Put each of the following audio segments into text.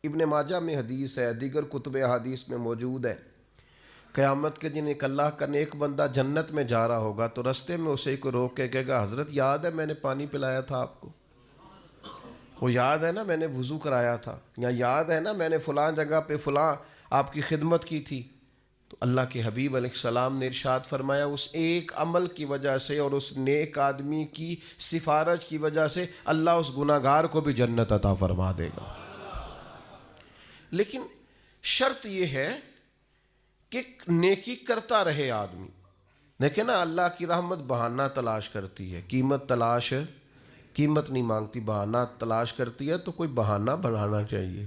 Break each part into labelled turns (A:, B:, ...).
A: ابن ماجہ میں حدیث ہے، دیگر کتب احادیث میں موجود ہے، قیامت کے دن ایک اللہ کا نیک بندہ جنت میں جا رہا ہوگا تو رستے میں اسے کو روک کے کہے گا حضرت یاد ہے میں نے پانی پلایا تھا آپ کو، وہ یاد ہے نا میں نے وضو کرایا تھا، یا یاد ہے نا میں نے فلاں جگہ پہ فلاں آپ کی خدمت کی تھی. تو اللہ کے حبیب علیہ السلام نے ارشاد فرمایا اس ایک عمل کی وجہ سے اور اس نیک آدمی کی سفارش کی وجہ سے اللہ اس گناہگار کو بھی جنت عطا فرما دے گا. لیکن شرط یہ ہے کہ نیکی کرتا رہے آدمی. دیکھیں نا اللہ کی رحمت بہانہ تلاش کرتی ہے، قیمت نہیں مانگتی، بہانہ تلاش کرتی ہے. تو کوئی بہانہ بنانا چاہیے.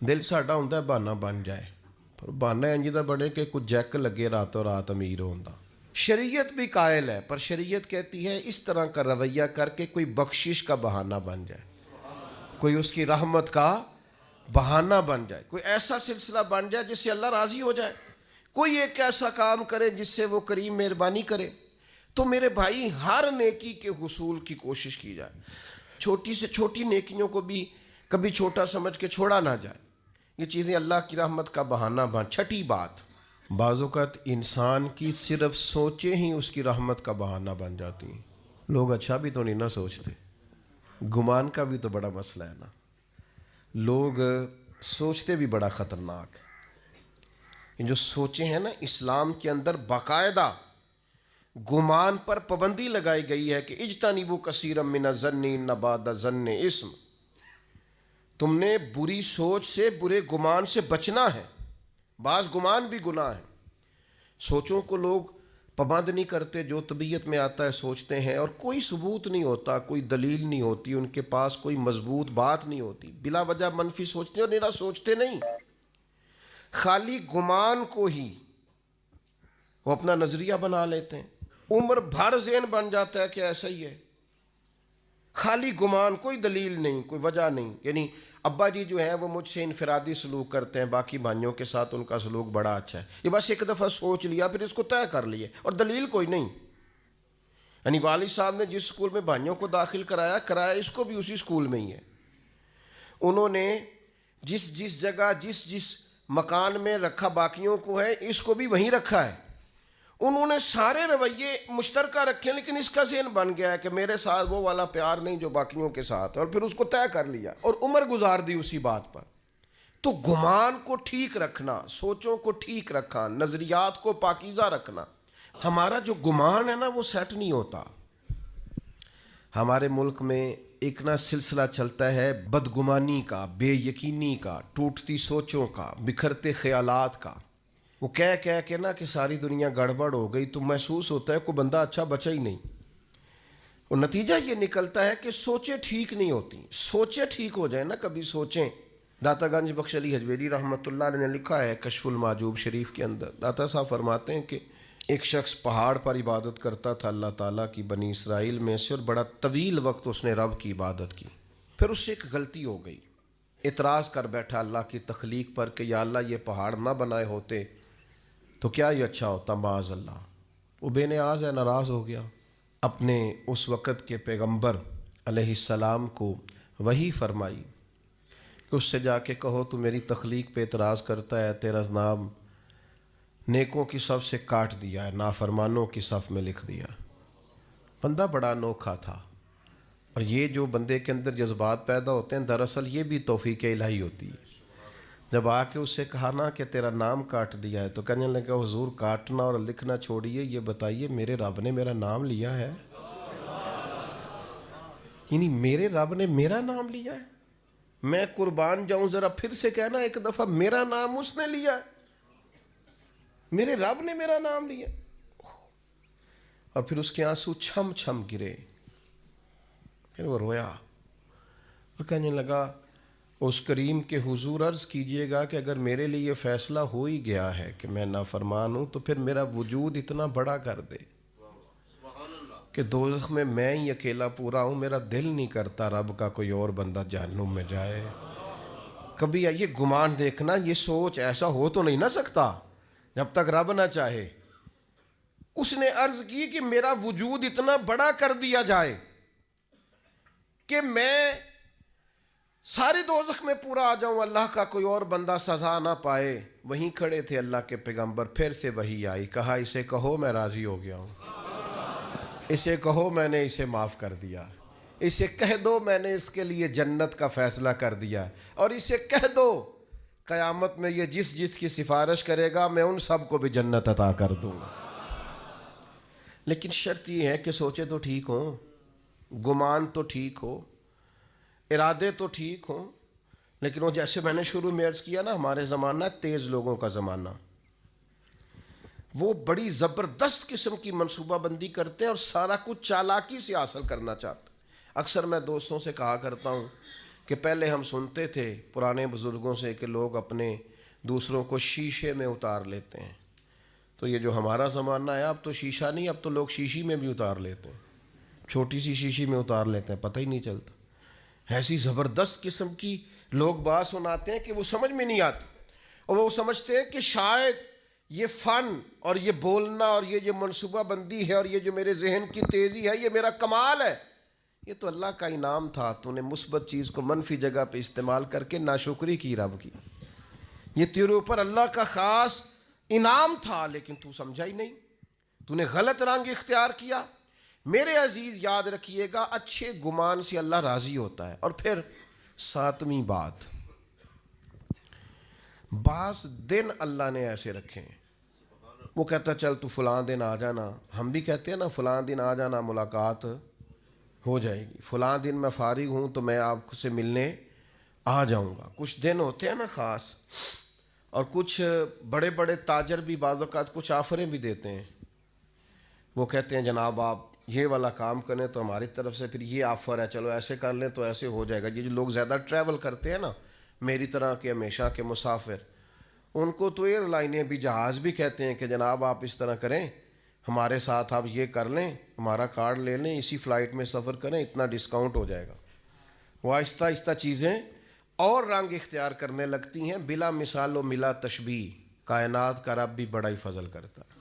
A: دل ساڈا ہوندا ہے بہانہ بن جائے، پر بہانہ انج دا بنے کہ کوئی جیک لگے راتوں رات امیر ہوندا. شریعت بھی قائل ہے، پر شریعت کہتی ہے اس طرح کا رویہ کر کے کوئی بخشش کا بہانہ بن جائے، کوئی اس کی رحمت کا بہانہ بن جائے، کوئی ایسا سلسلہ بن جائے جس سے اللہ راضی ہو جائے، کوئی ایک ایسا کام کرے جس سے وہ کریم مہربانی کرے. تو میرے بھائی ہر نیکی کے حصول کی کوشش کی جائے، چھوٹی سے چھوٹی نیکیوں کو بھی کبھی چھوٹا سمجھ کے چھوڑا نہ جائے. یہ چیزیں اللہ کی رحمت کا بہانہ بن. چھٹی بات، بعض اوقات انسان کی صرف سوچیں ہی اس کی رحمت کا بہانہ بن جاتی ہیں. لوگ اچھا بھی تو نہیں نہ سوچتے، گمان کا بھی تو بڑا مسئلہ ہے نا. لوگ سوچتے بھی بڑا خطرناک ہے. یہ جو سوچیں ہیں نا، اسلام کے اندر باقاعدہ گمان پر پابندی لگائی گئی ہے کہ اجتنبوا کثیرا من الظن ان بعض الظن اثم. تم نے بری سوچ سے، برے گمان سے بچنا ہے. بعض گمان بھی گناہ ہے. سوچوں کو لوگ پابند نہیں کرتے، جو طبیعت میں آتا ہے سوچتے ہیں، اور کوئی ثبوت نہیں ہوتا، کوئی دلیل نہیں ہوتی، ان کے پاس کوئی مضبوط بات نہیں ہوتی، بلا وجہ منفی سوچتے اور نیرا سوچتے نہیں، خالی گمان کو ہی وہ اپنا نظریہ بنا لیتے ہیں. عمر بھر ذہن بن جاتا ہے کہ ایسا ہی ہے. خالی گمان، کوئی دلیل نہیں، کوئی وجہ نہیں. یعنی ابا جی جو ہیں وہ مجھ سے انفرادی سلوک کرتے ہیں، باقی بھائیوں کے ساتھ ان کا سلوک بڑا اچھا ہے. یہ بس ایک دفعہ سوچ لیا پھر اس کو طے کر لیے اور دلیل کوئی نہیں. یعنی والد صاحب نے جس اسکول میں بھائیوں کو داخل کرایا اس کو بھی اسی اسکول میں ہی ہے. انہوں نے جس جگہ جس مکان میں رکھا باقیوں کو ہے، اس کو بھی وہیں رکھا ہے. انہوں نے سارے رویے مشترکہ رکھے، لیکن اس کا ذہن بن گیا ہے کہ میرے ساتھ وہ والا پیار نہیں جو باقیوں کے ساتھ، اور پھر اس کو طے کر لیا اور عمر گزار دی اسی بات پر. تو گمان کو ٹھیک رکھنا، سوچوں کو ٹھیک رکھنا، نظریات کو پاکیزہ رکھنا. ہمارا جو گمان ہے نا وہ سیٹ نہیں ہوتا. ہمارے ملک میں ایک نہ سلسلہ چلتا ہے بدگمانی کا، بے یقینی کا، ٹوٹتی سوچوں کا، بکھرتے خیالات کا. وہ کہہ کے نا کہ ساری دنیا گڑبڑ ہو گئی تو محسوس ہوتا ہے کوئی بندہ اچھا بچا ہی نہیں. اور نتیجہ یہ نکلتا ہے کہ سوچیں ٹھیک نہیں ہوتی. سوچیں ٹھیک ہو جائیں نا، کبھی سوچیں. داتا گنج بخش علی حجویری رحمۃ اللہ علیہ نے لکھا ہے کشف المحجوب شریف کے اندر، داتا صاحب فرماتے ہیں کہ ایک شخص پہاڑ پر عبادت کرتا تھا اللہ تعالیٰ کی بنی اسرائیل میں سے، اور بڑا طویل وقت اس نے رب کی عبادت کی. پھر اس سے ایک غلطی ہو گئی، اعتراض کر بیٹھا اللہ کی تخلیق پر کہ یا اللہ یہ پہاڑ نہ بنائے ہوتے تو کیا یہ اچھا ہوتا، معاذ اللہ. وہ بے نیاز ہے، ناراض ہو گیا. اپنے اس وقت کے پیغمبر علیہ السلام کو وحی فرمائی کہ اس سے جا کے کہو تو میری تخلیق پہ اعتراض کرتا ہے، تیرا نام نیکوں کی صف سے کاٹ دیا ہے، نافرمانوں کی صف میں لکھ دیا. بندہ بڑا انوکھا تھا. اور یہ جو بندے کے اندر جذبات پیدا ہوتے ہیں دراصل یہ بھی توفیق الہی ہوتی ہے. جب آ کے اس سے کہا نا کہ تیرا نام کاٹ دیا ہے تو کہنے لگا حضور کاٹنا اور لکھنا چھوڑیے، یہ بتائیے میرے رب نے میرا نام لیا ہے؟ یعنی میرے رب نے میرا نام لیا ہے؟ میں قربان جاؤں ذرا پھر سے کہنا ایک دفعہ، میرا نام اس نے لیا ہے، میرے رب نے میرا نام لیا. اور پھر اس کے آنسو چھم چھم گرے. پھر وہ رویا اور کہنے لگا اس کریم کے حضور عرض کیجئے گا کہ اگر میرے لیے یہ فیصلہ ہو ہی گیا ہے کہ میں نافرمان ہوں تو پھر میرا وجود اتنا بڑا کر دے کہ دوزخ میں ہی اکیلا پورا ہوں. میرا دل نہیں کرتا رب کا کوئی اور بندہ جہنم میں جائے. کبھی یہ گمان دیکھنا، یہ سوچ ایسا ہو تو نہیں نہ سکتا جب تک رب نہ چاہے. اس نے عرض کی کہ میرا وجود اتنا بڑا کر دیا جائے کہ میں ساری دوزخ میں پورا آ جاؤں، اللہ کا کوئی اور بندہ سزا نہ پائے۔ وہیں کھڑے تھے اللہ کے پیغمبر، پھر سے وہی آئی، کہا اسے کہو میں راضی ہو گیا ہوں، اسے کہو میں نے اسے معاف کر دیا، اسے کہہ دو میں نے اس کے لیے جنت کا فیصلہ کر دیا، اور اسے کہہ دو قیامت میں یہ جس جس کی سفارش کرے گا میں ان سب کو بھی جنت عطا کر دوں گا۔ لیکن شرط یہ ہے کہ سوچے تو ٹھیک ہوں، گمان تو ٹھیک ہو، ارادے تو ٹھیک ہوں۔ لیکن وہ جیسے میں نے شروع میں عرض کیا نا، ہمارے زمانہ تیز لوگوں کا زمانہ، وہ بڑی زبردست قسم کی منصوبہ بندی کرتے ہیں اور سارا کچھ چالاکی سے حاصل کرنا چاہتے ہیں۔ اکثر میں دوستوں سے کہا کرتا ہوں کہ پہلے ہم سنتے تھے پرانے بزرگوں سے کہ لوگ اپنے دوسروں کو شیشے میں اتار لیتے ہیں، تو یہ جو ہمارا زمانہ ہے اب تو شیشہ نہیں، اب تو لوگ شیشی میں بھی اتار لیتے ہیں، چھوٹی سی شیشی میں اتار لیتے ہیں، پتہ ہی نہیں چلتا۔ ایسی زبردست قسم کی لوگ بات سناتے ہیں کہ وہ سمجھ میں نہیں آتی، اور وہ سمجھتے ہیں کہ شاید یہ فن اور یہ بولنا اور یہ جو منصوبہ بندی ہے اور یہ جو میرے ذہن کی تیزی ہے یہ میرا کمال ہے۔ یہ تو اللہ کا انعام تھا، تو نے مثبت چیز کو منفی جگہ پہ استعمال کر کے ناشکری کی رب کی، یہ تیرے اوپر اللہ کا خاص انعام تھا، لیکن تو سمجھا ہی نہیں، تو نے غلط رنگ اختیار کیا۔ میرے عزیز یاد رکھیے گا، اچھے گمان سے اللہ راضی ہوتا ہے۔ اور پھر ساتویں بات، بعض دن اللہ نے ایسے رکھے ہیں، وہ کہتا چل تو فلاں دن آ جانا، ہم بھی کہتے ہیں نا فلاں دن آ جانا ملاقات ہو جائے گی، فلاں دن میں فارغ ہوں تو میں آپ سے ملنے آ جاؤں گا۔ کچھ دن ہوتے ہیں نا خاص، اور کچھ بڑے بڑے تاجر بھی بعض اوقات کچھ آفریں بھی دیتے ہیں، وہ کہتے ہیں جناب آپ یہ والا کام کریں تو ہماری طرف سے پھر یہ آفر ہے، چلو ایسے کر لیں تو ایسے ہو جائے گا۔ یہ جو لوگ زیادہ ٹریول کرتے ہیں نا، میری طرح کے ہمیشہ کے مسافر، ان کو تو ایئر لائنیں بھی جہاز بھی کہتے ہیں کہ جناب آپ اس طرح کریں، ہمارے ساتھ آپ یہ کر لیں، ہمارا کارڈ لے لیں، اسی فلائٹ میں سفر کریں، اتنا ڈسکاؤنٹ ہو جائے گا۔ وہ آہستہ آہستہ چیزیں اور رنگ اختیار کرنے لگتی ہیں، بلا مثال و ملا تشبیہ۔ کائنات کا رب بھی بڑا ہی فضل کرتا ہے،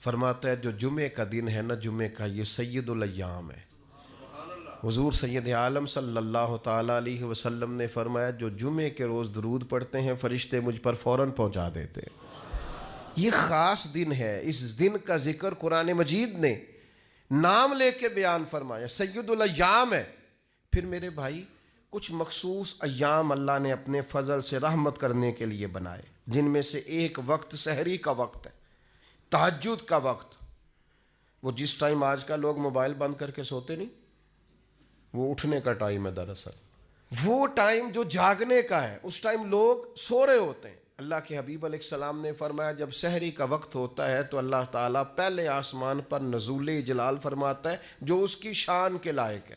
A: فرماتا ہے جو جمعے کا دن ہے نا، جمعے کا یہ سید الایام ہے۔ حضور سید عالم صلی اللہ تعالیٰ علیہ وسلم نے فرمایا جو جمعے کے روز درود پڑھتے ہیں فرشتے مجھ پر فوراً پہنچا دیتے ہیں۔ یہ خاص دن ہے، اس دن کا ذکر قرآن مجید نے نام لے کے بیان فرمایا، سید الایام ہے۔ پھر میرے بھائی کچھ مخصوص ایام اللہ نے اپنے فضل سے رحمت کرنے کے لیے بنائے، جن میں سے ایک وقت سحری کا وقت ہے، تہجد کا وقت۔ وہ جس ٹائم آج کا لوگ موبائل بند کر کے سوتے نہیں، وہ اٹھنے کا ٹائم ہے دراصل، وہ ٹائم جو جاگنے کا ہے، اس ٹائم لوگ سو رہے ہوتے ہیں۔ اللہ کے حبیب علیہ السلام نے فرمایا جب سحری کا وقت ہوتا ہے تو اللہ تعالیٰ پہلے آسمان پر نزول جلال فرماتا ہے جو اس کی شان کے لائق ہے۔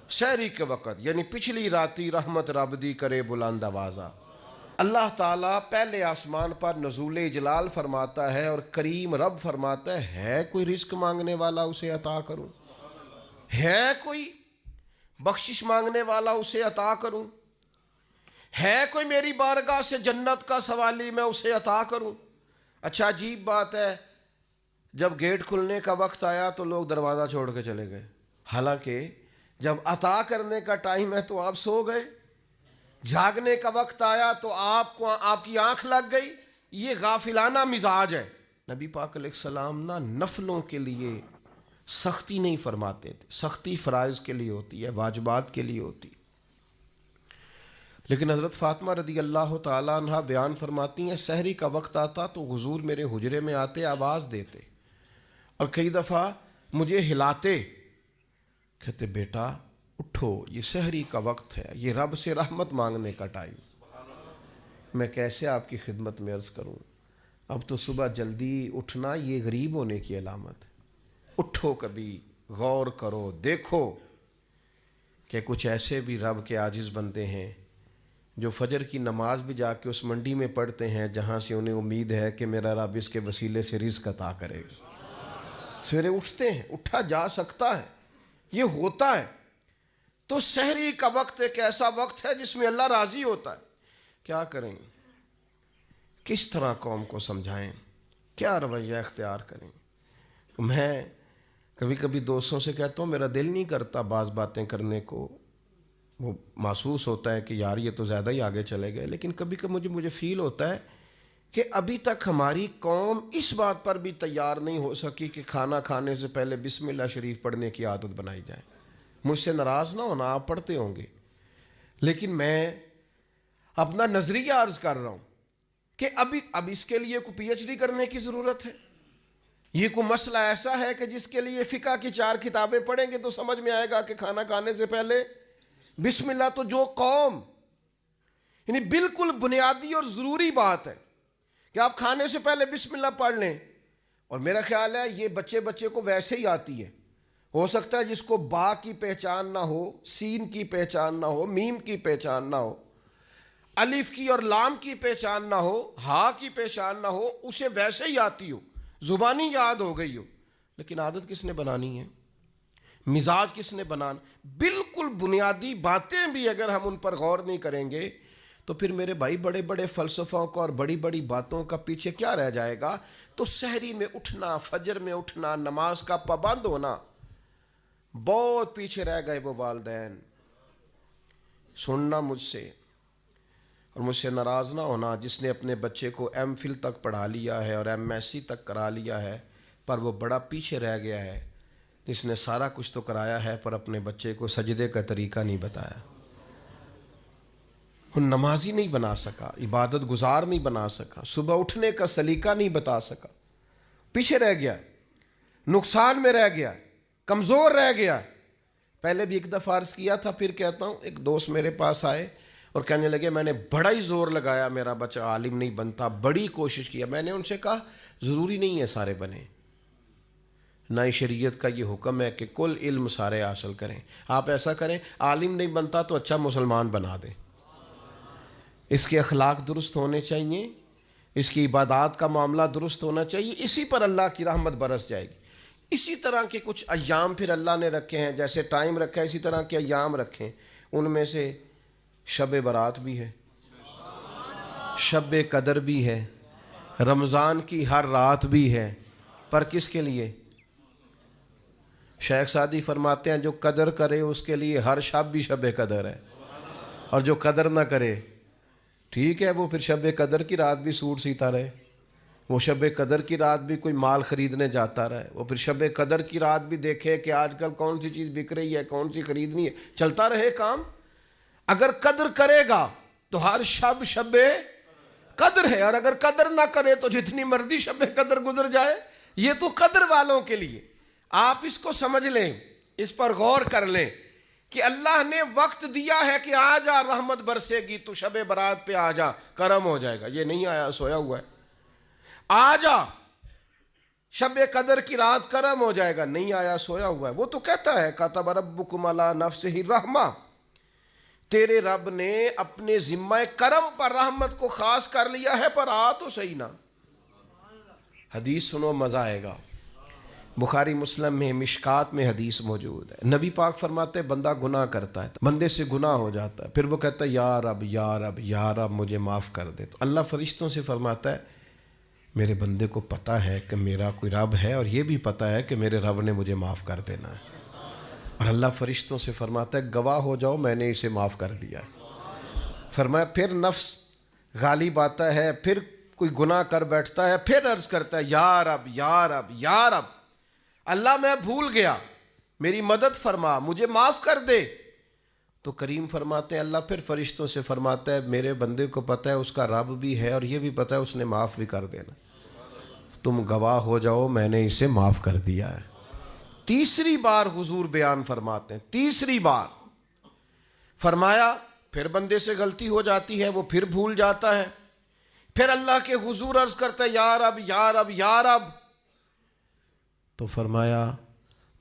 A: سحری کے وقت یعنی پچھلی راتی رحمت رب دی کرے بلند آوازہ، اللہ تعالیٰ پہلے آسمان پر نزول جلال فرماتا ہے اور کریم رب فرماتا ہے کوئی رزق مانگنے والا اسے عطا کروں، ہے کوئی بخشش مانگنے والا اسے عطا کروں، ہے کوئی میری بارگاہ سے جنت کا سوالی میں اسے عطا کروں۔ اچھا عجیب بات ہے، جب گیٹ کھلنے کا وقت آیا تو لوگ دروازہ چھوڑ کے چلے گئے، حالانکہ جب عطا کرنے کا ٹائم ہے تو آپ سو گئے، جاگنے کا وقت آیا تو آپ کی آنکھ لگ گئی۔ یہ غافلانہ مزاج ہے۔ نبی پاک علیہ السلام نا نفلوں کے لیے سختی نہیں فرماتے تھے، سختی فرائض کے لیے ہوتی ہے، واجبات کے لیے ہوتی ہے۔ لیکن حضرت فاطمہ رضی اللہ تعالیٰ عنہ بیان فرماتی ہیں سحری کا وقت آتا تو حضور میرے حجرے میں آتے، آواز دیتے اور کئی دفعہ مجھے ہلاتے، کہتے بیٹا اٹھو، یہ سحری کا وقت ہے، یہ رب سے رحمت مانگنے کا ٹائم۔ میں کیسے آپ کی خدمت میں عرض کروں، اب تو صبح جلدی اٹھنا یہ غریب ہونے کی علامت ہے۔ اٹھو، کبھی غور کرو، دیکھو کہ کچھ ایسے بھی رب کے عاجز بندے ہیں جو فجر کی نماز بھی جا کے اس منڈی میں پڑھتے ہیں جہاں سے انہیں امید ہے کہ میرا رب اس کے وسیلے سے رزق عطا کرے گا۔ سویرے اٹھتے ہیں، اٹھا جا سکتا ہے، یہ ہوتا ہے۔ تو سحری کا وقت ایک ایسا وقت ہے جس میں اللہ راضی ہوتا ہے۔ کیا کریں، کس طرح قوم کو سمجھائیں، کیا رویہ اختیار کریں؟ میں کبھی کبھی دوستوں سے کہتا ہوں میرا دل نہیں کرتا بعض باتیں کرنے کو، وہ محسوس ہوتا ہے کہ یار یہ تو زیادہ ہی آگے چلے گئے، لیکن کبھی کبھی مجھے فیل ہوتا ہے کہ ابھی تک ہماری قوم اس بات پر بھی تیار نہیں ہو سکی کہ کھانا کھانے سے پہلے بسم اللہ شریف پڑھنے کی عادت بنائی جائے۔ مجھ سے ناراض نہ ہونا، آپ پڑھتے ہوں گے، لیکن میں اپنا نظریہ عرض کر رہا ہوں کہ اب اس کے لیے کوئی پی ایچ ڈی کرنے کی ضرورت ہے؟ یہ کوئی مسئلہ ایسا ہے کہ جس کے لیے فقہ کی 4 کتابیں پڑھیں گے تو سمجھ میں آئے گا کہ کھانا کھانے سے پہلے بسم اللہ؟ تو جو قوم یعنی بالکل بنیادی اور ضروری بات ہے کہ آپ کھانے سے پہلے بسم اللہ پڑھ لیں، اور میرا خیال ہے یہ بچے کو ویسے ہی آتی ہے۔ ہو سکتا ہے جس کو با کی پہچان نہ ہو، سین کی پہچان نہ ہو، میم کی پہچان نہ ہو، الف کی اور لام کی پہچان نہ ہو، ہا کی پہچان نہ ہو، اسے ویسے ہی آتی ہو، زبانی یاد ہو گئی ہو، لیکن عادت کس نے بنانی ہے؟ مزاج کس نے بنانا؟ بالکل بنیادی باتیں بھی اگر ہم ان پر غور نہیں کریں گے تو پھر میرے بھائی بڑے بڑے فلسفوں کا اور بڑی بڑی باتوں کا پیچھے کیا رہ جائے گا؟ تو سحری میں اٹھنا، فجر میں اٹھنا، نماز کا پابند ہونا، بہت پیچھے رہ گئے وہ والدین۔ سننا مجھ سے اور مجھ سے ناراض نہ ہونا، جس نے اپنے بچے کو ایم فل تک پڑھا لیا ہے اور ایم ایس سی تک کرا لیا ہے پر وہ بڑا پیچھے رہ گیا ہے، جس نے سارا کچھ تو کرایا ہے پر اپنے بچے کو سجدے کا طریقہ نہیں بتایا، وہ نمازی نہیں بنا سکا، عبادت گزار نہیں بنا سکا، صبح اٹھنے کا سلیقہ نہیں بتا سکا، پیچھے رہ گیا، نقصان میں رہ گیا، کمزور رہ گیا۔ پہلے بھی ایک دفعہ عرض کیا تھا، پھر کہتا ہوں، ایک دوست میرے پاس آئے اور کہنے لگے میں نے بڑا ہی زور لگایا میرا بچہ عالم نہیں بنتا، بڑی کوشش کیا۔ میں نے ان سے کہا ضروری نہیں ہے سارے بنے، نہ ہی شریعت کا یہ حکم ہے کہ کل علم سارے حاصل کریں۔ آپ ایسا کریں، عالم نہیں بنتا تو اچھا مسلمان بنا دیں، اس کے اخلاق درست ہونے چاہیے، اس کی عبادات کا معاملہ درست ہونا چاہیے، اسی پر اللہ کی رحمت برس جائے گی۔ اسی طرح کے کچھ ایام پھر اللہ نے رکھے ہیں، جیسے ٹائم رکھا ہے اسی طرح کے ایام رکھیں، ان میں سے شب برات بھی ہے، شب قدر بھی ہے، رمضان کی ہر رات بھی ہے، پر کس کے لیے؟ شیخ سعدی فرماتے ہیں جو قدر کرے اس کے لیے ہر شب بھی شب قدر ہے، اور جو قدر نہ کرے ٹھیک ہے وہ پھر شب قدر کی رات بھی سوٹ سیتا رہے، وہ شب قدر کی رات بھی کوئی مال خریدنے جاتا رہے، وہ پھر شب قدر کی رات بھی دیکھے کہ آج کل کون سی چیز بک رہی ہے، کون سی خریدنی ہے، چلتا رہے کام۔ اگر قدر کرے گا تو ہر شب شب قدر ہے، اور اگر قدر نہ کرے تو جتنی مرضی شب قدر گزر جائے، یہ تو قدر والوں کے لیے۔ آپ اس کو سمجھ لیں، اس پر غور کر لیں کہ اللہ نے وقت دیا ہے کہ آ جا رحمت برسے گی، تو شب برات پہ آ جا کرم ہو جائے گا۔ یہ نہیں آیا سویا ہوا ہے، آ جا شب قدر کی رات کرم ہو جائے گا، نہیں آیا سویا ہوا ہے۔ وہ تو کہتا ہے کتب ربکم علی نفسہ الرحمہ، تیرے رب نے اپنے ذمہ کرم پر رحمت کو خاص کر لیا ہے، پر آ تو صحیح نا۔ حدیث سنو مزہ آئے گا، بخاری مسلم میں مشکات میں حدیث موجود ہے۔ نبی پاک فرماتے ہیں بندہ گناہ کرتا ہے، بندے سے گناہ ہو جاتا ہے، پھر وہ کہتا ہے یا رب یا رب یا رب مجھے معاف کر دے، تو اللہ فرشتوں سے فرماتا ہے میرے بندے کو پتہ ہے کہ میرا کوئی رب ہے، اور یہ بھی پتہ ہے کہ میرے رب نے مجھے معاف کر دینا ہے، اور اللہ فرشتوں سے فرماتا ہے گواہ ہو جاؤ میں نے اسے معاف کر دیا ہے۔ فرمایا پھر نفس غالب آتا ہے، پھر کوئی گناہ کر بیٹھتا ہے، پھر عرض کرتا ہے یا رب یا رب یا رب، اللہ میں بھول گیا، میری مدد فرما، مجھے معاف کر دے۔ تو کریم فرماتے ہیں اللہ پھر فرشتوں سے فرماتا ہے میرے بندے کو پتہ ہے اس کا رب بھی ہے، اور یہ بھی پتہ ہے اس نے معاف بھی کر دینا، تم گواہ ہو جاؤ میں نے اسے معاف کر دیا ہے۔ تیسری بار حضور بیان فرماتے ہیں، تیسری بار فرمایا پھر بندے سے غلطی ہو جاتی ہے، وہ پھر بھول جاتا ہے، پھر اللہ کے حضور عرض کرتا ہے یا رب یا رب یا رب، تو فرمایا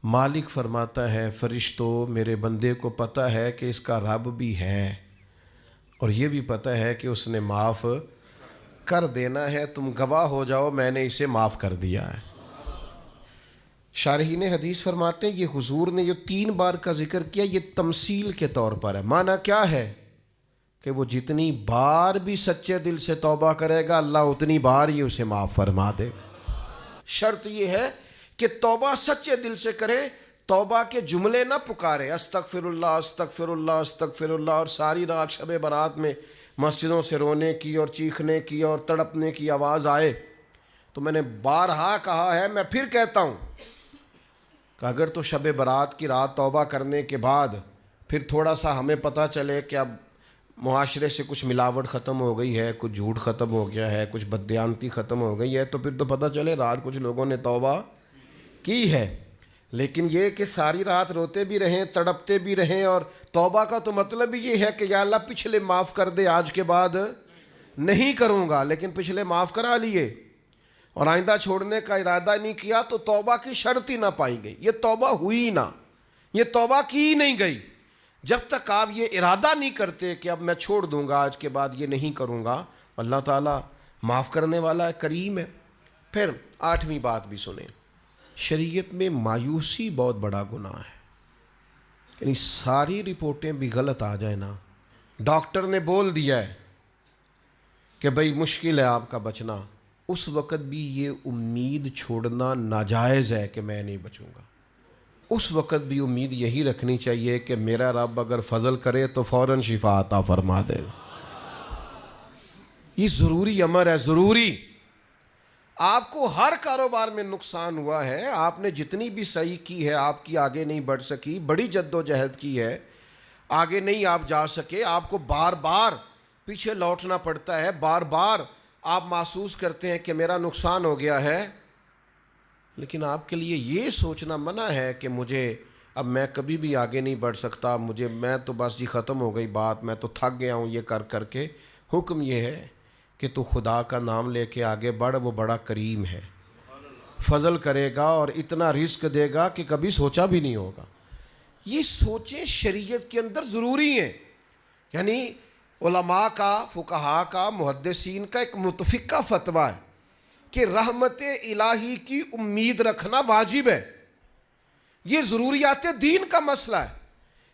A: مالک فرماتا ہے فرشتوں میرے بندے کو پتہ ہے کہ اس کا رب بھی ہے، اور یہ بھی پتہ ہے کہ اس نے معاف کر دینا ہے، تم گواہ ہو جاؤ میں نے اسے معاف کر دیا ہے۔ شارحین حدیث فرماتے ہیں یہ حضور نے جو 3 بار کا ذکر کیا یہ تمثیل کے طور پر ہے، معنی کیا ہے کہ وہ جتنی بار بھی سچے دل سے توبہ کرے گا اللہ اتنی بار ہی اسے معاف فرما دے گا۔ شرط یہ ہے کہ توبہ سچے دل سے کرے، توبہ کے جملے نہ پکارے، استغفر اللہ استغفر اللہ استغفر اللہ، اور ساری رات شب برات میں مسجدوں سے رونے کی اور چیخنے کی اور تڑپنے کی آواز آئے، تو میں نے بارہا کہا ہے، میں پھر کہتا ہوں کہ اگر تو شب برات کی رات توبہ کرنے کے بعد پھر تھوڑا سا ہمیں پتہ چلے کہ اب معاشرے سے کچھ ملاوٹ ختم ہو گئی ہے، کچھ جھوٹ ختم ہو گیا ہے، کچھ بددیانتی ختم ہو گئی ہے، تو پھر تو پتہ چلے رات کچھ لوگوں نے توبہ کی ہے۔ لیکن یہ کہ ساری رات روتے بھی رہیں، تڑپتے بھی رہیں، اور توبہ کا تو مطلب یہ ہے کہ یا اللہ پچھلے معاف کر دے، آج کے بعد نہیں کروں گا، لیکن پچھلے معاف کرا لیے اور آئندہ چھوڑنے کا ارادہ نہیں کیا، تو توبہ کی شرط ہی نہ پائی گئی، یہ توبہ ہوئی نہ، یہ توبہ کی نہیں گئی۔ جب تک آپ یہ ارادہ نہیں کرتے کہ اب میں چھوڑ دوں گا، آج کے بعد یہ نہیں کروں گا، اللہ تعالیٰ معاف کرنے والا ہے، کریم ہے۔ پھر 8ویں بات بھی سنیں، شریعت میں مایوسی بہت بڑا گناہ ہے، یعنی ساری رپورٹیں بھی غلط آ جائیں نا، ڈاکٹر نے بول دیا ہے کہ بھئی مشکل ہے آپ کا بچنا، اس وقت بھی یہ امید چھوڑنا ناجائز ہے کہ میں نہیں بچوں گا۔ اس وقت بھی امید یہی رکھنی چاہیے کہ میرا رب اگر فضل کرے تو فوراً شفا عطا فرما دے۔ یہ ضروری امر ہے، ضروری۔ آپ کو ہر کاروبار میں نقصان ہوا ہے، آپ نے جتنی بھی صحیح کی ہے، آپ کی آگے نہیں بڑھ سکی، بڑی جد و جہد کی ہے، آگے نہیں آپ جا سکے، آپ کو بار بار پیچھے لوٹنا پڑتا ہے، بار بار آپ محسوس کرتے ہیں کہ میرا نقصان ہو گیا ہے، لیکن آپ کے لیے یہ سوچنا منع ہے کہ مجھے اب میں کبھی بھی آگے نہیں بڑھ سکتا، میں تو بس جی ختم ہو گئی بات، میں تو تھک گیا ہوں یہ کر کر کے۔ حکم یہ ہے کہ تو خدا کا نام لے کے آگے بڑھ، وہ بڑا کریم ہے، فضل کرے گا اور اتنا رزق دے گا کہ کبھی سوچا بھی نہیں ہوگا۔ یہ سوچیں شریعت کے اندر ضروری ہیں، یعنی علماء کا، فقہاء کا، محدثین کا ایک متفقہ فتویٰ ہے کہ رحمت الہی کی امید رکھنا واجب ہے۔ یہ ضروریات دین کا مسئلہ ہے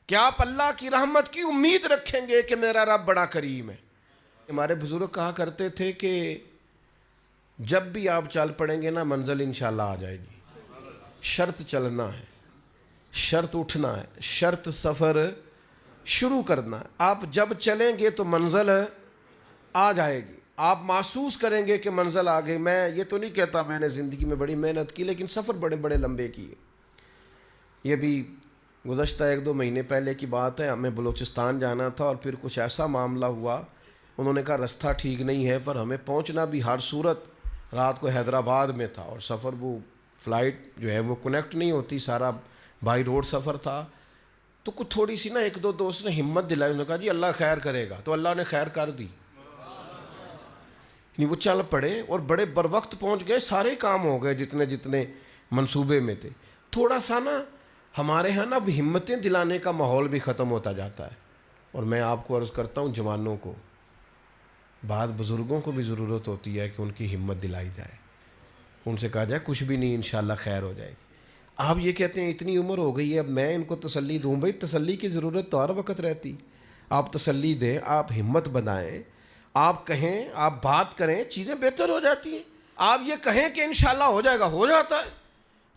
A: کہ آپ اللہ کی رحمت کی امید رکھیں گے کہ میرا رب بڑا کریم ہے۔ ہمارے بزرگ کہا کرتے تھے کہ جب بھی آپ چل پڑیں گے نا، منزل انشاءاللہ آ جائے گی، شرط چلنا ہے، شرط اٹھنا ہے، شرط سفر شروع کرنا ہے۔ آپ جب چلیں گے تو منزل آ جائے گی، آپ محسوس کریں گے کہ منزل آ گئی۔ میں یہ تو نہیں کہتا میں نے زندگی میں بڑی محنت کی، لیکن سفر بڑے بڑے لمبے کیے۔ یہ بھی گزشتہ 1-2 مہینے پہلے کی بات ہے، ہمیں بلوچستان جانا تھا اور پھر کچھ ایسا معاملہ ہوا، انہوں نے کہا رستہ ٹھیک نہیں ہے، پر ہمیں پہنچنا بھی ہر صورت رات کو حیدرآباد میں تھا، اور سفر وہ فلائٹ جو ہے وہ کنیکٹ نہیں ہوتی، سارا بائی روڈ سفر تھا۔ تو کچھ تھوڑی سی نا 1-2 دوست نے ہمت دلائی، انہوں نے کہا جی اللہ خیر کرے گا، تو اللہ نے خیر کر دی، وہ چل پڑے اور بڑے بر وقت پہنچ گئے، سارے کام ہو گئے جتنے منصوبے میں تھے۔ تھوڑا سا نا ہمارے ہاں نا ہمتیں دلانے کا ماحول بھی ختم ہوتا جاتا ہے، اور میں آپ کو عرض کرتا ہوں جوانوں کو، بعض بزرگوں کو بھی ضرورت ہوتی ہے کہ ان کی ہمت دلائی جائے، ان سے کہا جائے کچھ بھی نہیں، انشاءاللہ خیر ہو جائے گی۔ آپ یہ کہتے ہیں اتنی عمر ہو گئی ہے اب میں ان کو تسلی دوں، بھائی تسلی کی ضرورت تو ہر وقت رہتی، آپ تسلی دیں، آپ ہمت بنائیں، آپ کہیں، آپ بات کریں، چیزیں بہتر ہو جاتی ہیں۔ آپ یہ کہیں کہ انشاءاللہ ہو جائے گا، ہو جاتا ہے،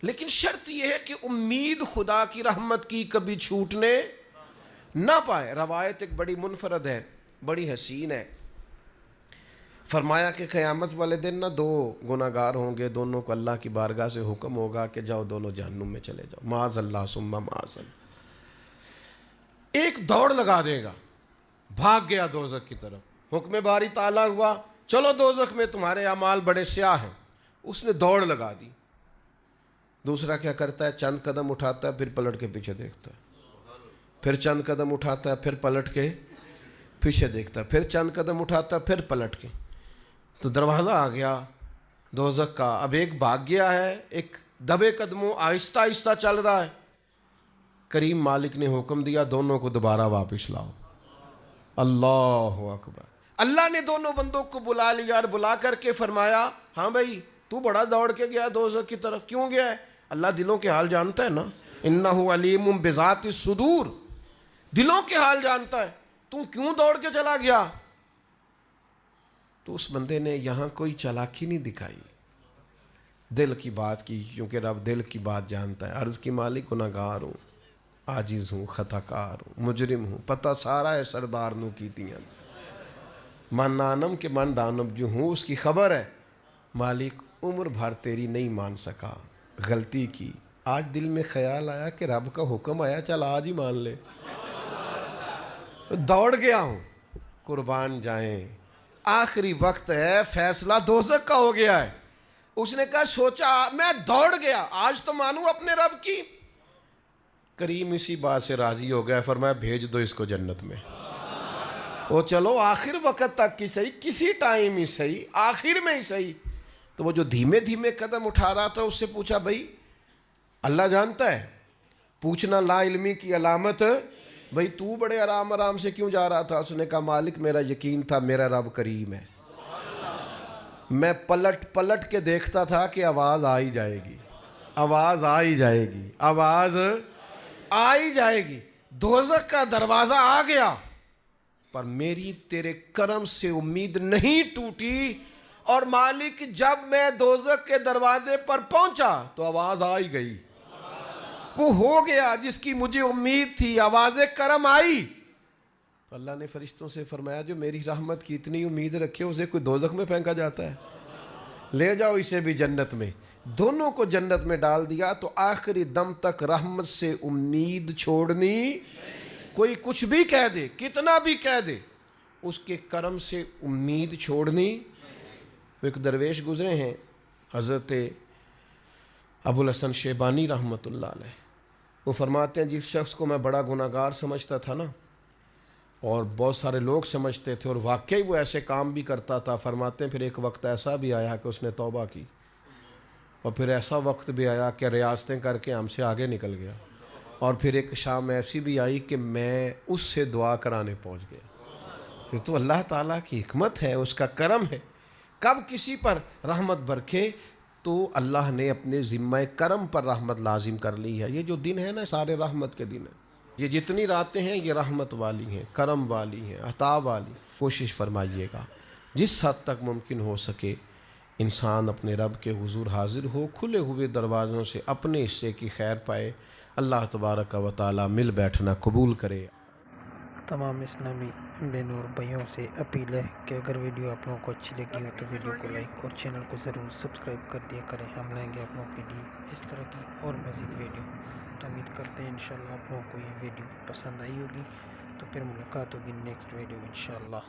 A: لیکن شرط یہ ہے کہ امید خدا کی رحمت کی کبھی چھوٹنے نہ پائے۔ روایت ایک بڑی منفرد ہے، بڑی حسین ہے، فرمایا کہ قیامت والے دن نہ 2 گناہگار ہوں گے، دونوں کو اللہ کی بارگاہ سے حکم ہوگا کہ جاؤ دونوں جہنم میں چلے جاؤ، معاذ اللہ ثم معاذ اللہ۔ ایک دوڑ لگا دے گا، بھاگ گیا دوزخ کی طرف، حکم باری تعالیٰ ہوا چلو دوزخ میں تمہارے اعمال بڑے سیاہ ہیں، اس نے دوڑ لگا دی۔ دوسرا کیا کرتا ہے؟ چند قدم اٹھاتا ہے، پھر پلٹ کے پیچھے دیکھتا ہے، پھر چند قدم اٹھاتا ہے، پھر پلٹ کے پیچھے دیکھتا ہے، پھر چند قدم اٹھاتا ہے، پھر پلٹ کے۔ تو دروازہ آ گیا دوزخ کا، اب ایک بھاگ گیا ہے، ایک دبے قدموں آہستہ آہستہ چل رہا ہے۔ کریم مالک نے حکم دیا دونوں کو دوبارہ واپس لاؤ۔ اللہ اکبر۔ اللہ نے دونوں بندوں کو بلا لیا اور بلا کر کے فرمایا ہاں بھائی تو بڑا دوڑ کے گیا دوزخ کی طرف، کیوں گیا ہے؟ اللہ دلوں کے حال جانتا ہے نا، انہ علیم بذات الصدور، دلوں کے حال جانتا ہے، تو کیوں دوڑ کے چلا گیا؟ تو اس بندے نے یہاں کوئی چالاکی نہیں دکھائی، دل کی بات کی، کیونکہ رب دل کی بات جانتا ہے. عرض کی مالک گناہگار ہوں، عاجز ہوں، خطا کار ہوں، مجرم ہوں، پتہ سارا ہے سردار نو کیتیاں. من نانم کے من دانم جو ہوں اس کی خبر ہے. مالک عمر بھر تیری نہیں مان سکا، غلطی کی، آج دل میں خیال آیا کہ رب کا حکم آیا چل آج ہی مان لے. دوڑ گیا ہوں. قربان جائیں، آخری وقت ہے، فیصلہ دوزخ کا ہو گیا ہے. اس نے کہا سوچا میں دوڑ گیا، آج تو مانوں اپنے رب کی. کریم اسی بات سے راضی ہو گیا، فرمایا بھیج دو اس کو جنت میں. وہ چلو آخر وقت تک ہی صحیح، کسی ٹائم ہی صحیح، آخر میں ہی صحیح. تو وہ جو دھیمے دھیمے قدم اٹھا رہا تھا اس سے پوچھا بھائی اللہ جانتا ہے؟ پوچھنا لا علمی کی علامت. بھائی تو بڑے آرام آرام سے کیوں جا رہا تھا؟ اس نے کہا مالک میرا یقین تھا میرا رب کریم ہے. میں پلٹ پلٹ کے دیکھتا تھا کہ آواز آ ہی جائے گی، آواز آ ہی جائے گی، آواز آ ہی جائے گی. دوزخ کا دروازہ آ گیا، پر میری تیرے کرم سے امید نہیں ٹوٹی. اور مالک جب میں دوزخ کے دروازے پر پہنچا تو آواز آ ہی گئی. وہ ہو گیا جس کی مجھے امید تھی، آواز کرم آئی. تو اللہ نے فرشتوں سے فرمایا جو میری رحمت کی اتنی امید رکھے اسے کوئی دوزخ میں پھینکا جاتا ہے؟ لے جاؤ اسے بھی جنت میں. دونوں کو جنت میں ڈال دیا. تو آخری دم تک رحمت سے امید چھوڑنی. کوئی کچھ بھی کہہ دے، کتنا بھی کہہ دے، اس کے کرم سے امید چھوڑنی. ایک درویش گزرے ہیں حضرت ابو الحسن شیبانی رحمۃ اللہ علیہ. وہ فرماتے ہیں جس شخص کو میں بڑا گناہگار سمجھتا تھا نا، اور بہت سارے لوگ سمجھتے تھے، اور واقعی وہ ایسے کام بھی کرتا تھا، فرماتے ہیں پھر ایک وقت ایسا بھی آیا کہ اس نے توبہ کی، اور پھر ایسا وقت بھی آیا کہ ریاستیں کر کے ہم سے آگے نکل گیا، اور پھر ایک شام ایسی بھی آئی کہ میں اس سے دعا کرانے پہنچ گیا. یہ تو اللہ تعالیٰ کی حکمت ہے، اس کا کرم ہے. کب کسی پر رحمت برکھے تو اللہ نے اپنے ذمہ کرم پر رحمت لازم کر لی ہے. یہ جو دن ہے نا سارے رحمت کے دن ہیں. یہ جتنی راتیں ہیں یہ رحمت والی ہیں، کرم والی ہیں، عطا والی. کوشش فرمائیے گا جس حد تک ممکن ہو سکے انسان اپنے رب کے حضور حاضر ہو، کھلے ہوئے دروازوں سے اپنے حصے کی خیر پائے. اللہ تبارک و تعالی مل بیٹھنا قبول کرے.
B: تمام اسلامی بے نور بھائیوں سے اپیل ہے کہ اگر ویڈیو آپ لوگوں کو اچھی لگی ہو تو ویڈیو کو لائک اور چینل کو ضرور سبسکرائب کر دیا کریں. ہم لائیں گے آپ لوگوں کے لیے اس طرح کی اور مزید ویڈیو. تو امید کرتے ہیں انشاءاللہ آپ لوگوں کو یہ ویڈیو پسند آئی ہوگی. تو پھر ملاقات ہوگی نیکسٹ ویڈیو انشاءاللہ.